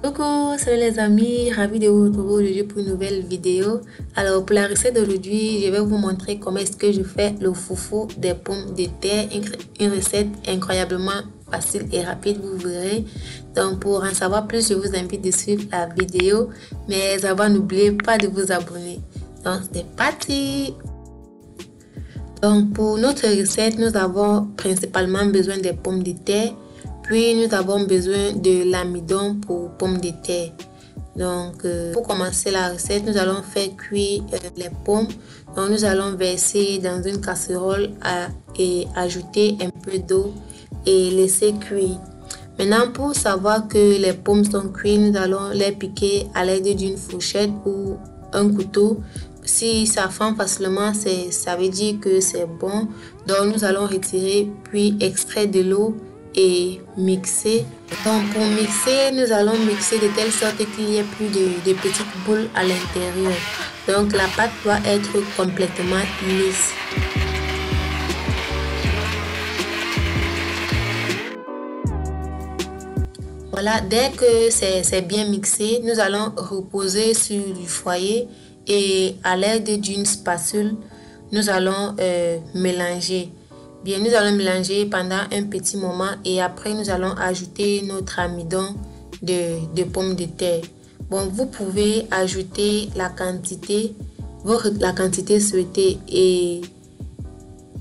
Coucou, salut les amis, ravi de vous retrouver aujourd'hui pour une nouvelle vidéo. Alors pour la recette d'aujourd'hui, je vais vous montrer comment est-ce que je fais le foufou des pommes de terre. Une recette incroyablement facile et rapide, vous verrez. Donc pour en savoir plus, je vous invite de suivre la vidéo. Mais avant, n'oubliez pas de vous abonner. Donc c'est parti! Donc pour notre recette, nous avons principalement besoin des pommes de terre. Puis nous avons besoin de l'amidon pour pommes de terre. Donc pour commencer la recette, nous allons faire cuire les pommes. Donc nous allons verser dans une casserole et ajouter un peu d'eau et laisser cuire. Maintenant, pour savoir que les pommes sont cuites, nous allons les piquer à l'aide d'une fourchette ou un couteau. Si ça fend facilement, ça veut dire que c'est bon. Donc nous allons retirer puis extraire de l'eau et mixer. Donc pour mixer, nous allons mixer de telle sorte qu'il n'y ait plus de petites boules à l'intérieur. Donc la pâte doit être complètement lisse. Voilà, dès que c'est bien mixé, nous allons reposer sur du foyer et à l'aide d'une spatule, nous allons mélanger. Bien, nous allons mélanger pendant un petit moment et après nous allons ajouter notre amidon de pommes de terre. Bon, vous pouvez ajouter la quantité souhaitée et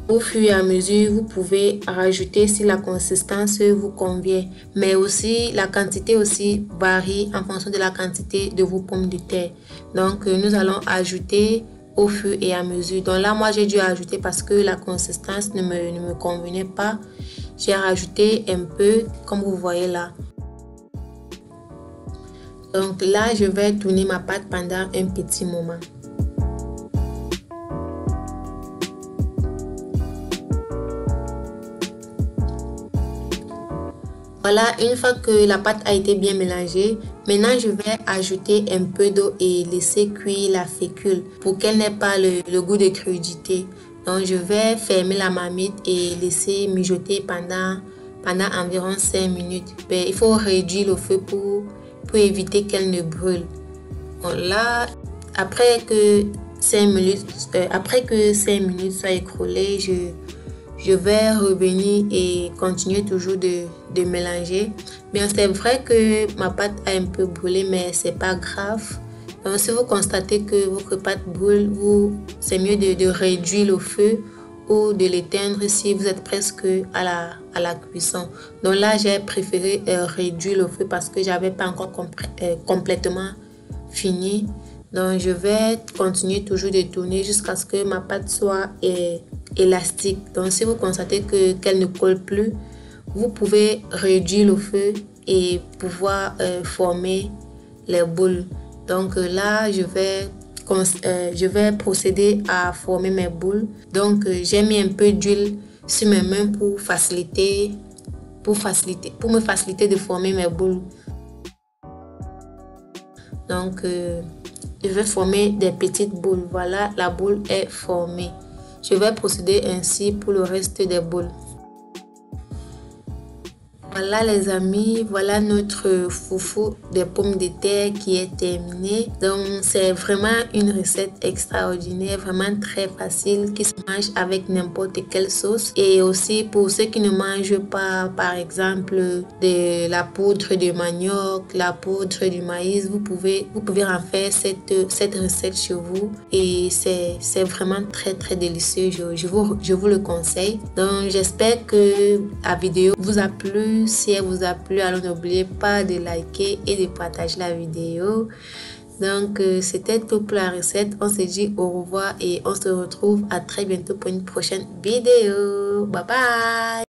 au fur et à mesure, vous pouvez rajouter si la consistance vous convient. Mais aussi, la quantité aussi varie en fonction de la quantité de vos pommes de terre. Donc, nous allons ajouter au fur et à mesure. Donc là, moi, j'ai dû ajouter parce que la consistance ne me convenait pas. J'ai rajouté un peu, comme vous voyez là. Donc là, je vais tourner ma pâte pendant un petit moment. Voilà, une fois que la pâte a été bien mélangée, maintenant je vais ajouter un peu d'eau et laisser cuire la fécule pour qu'elle n'ait pas le goût de crudité. Donc je vais fermer la marmite et laisser mijoter pendant environ 5 minutes. Mais il faut réduire le feu pour éviter qu'elle ne brûle. Bon, là, après que 5 minutes soient écoulées, je vais revenir et continuer toujours de mélanger. Bien, c'est vrai que ma pâte a un peu brûlé, mais c'est pas grave. Donc, si vous constatez que votre pâte brûle, c'est mieux de réduire le feu ou de l'éteindre si vous êtes presque à la cuisson. Donc là, j'ai préféré réduire le feu parce que j'avais pas encore complètement fini. Donc je vais continuer toujours de tourner jusqu'à ce que ma pâte soit élastique. Donc si vous constatez qu'elle ne colle plus, vous pouvez réduire le feu et pouvoir former les boules. Donc là, je vais procéder à former mes boules. Donc j'ai mis un peu d'huile sur mes mains pour me faciliter de former mes boules. Donc je vais former des petites boules. Voilà, la boule est formée. Je vais procéder ainsi pour le reste des boules. Voilà les amis, voilà notre foufou des pommes de terre qui est terminé. Donc c'est vraiment une recette extraordinaire, vraiment très facile qui se mange avec n'importe quelle sauce. Et aussi pour ceux qui ne mangent pas par exemple de la poudre de manioc, la poudre du maïs, vous pouvez en faire cette recette chez vous et c'est vraiment très très délicieux. Je vous le conseille. Donc j'espère que la vidéo vous a plu. Si elle vous a plu, alors n'oubliez pas de liker et de partager la vidéo. Donc, c'était tout pour la recette. On se dit au revoir et on se retrouve à très bientôt pour une prochaine vidéo. Bye bye!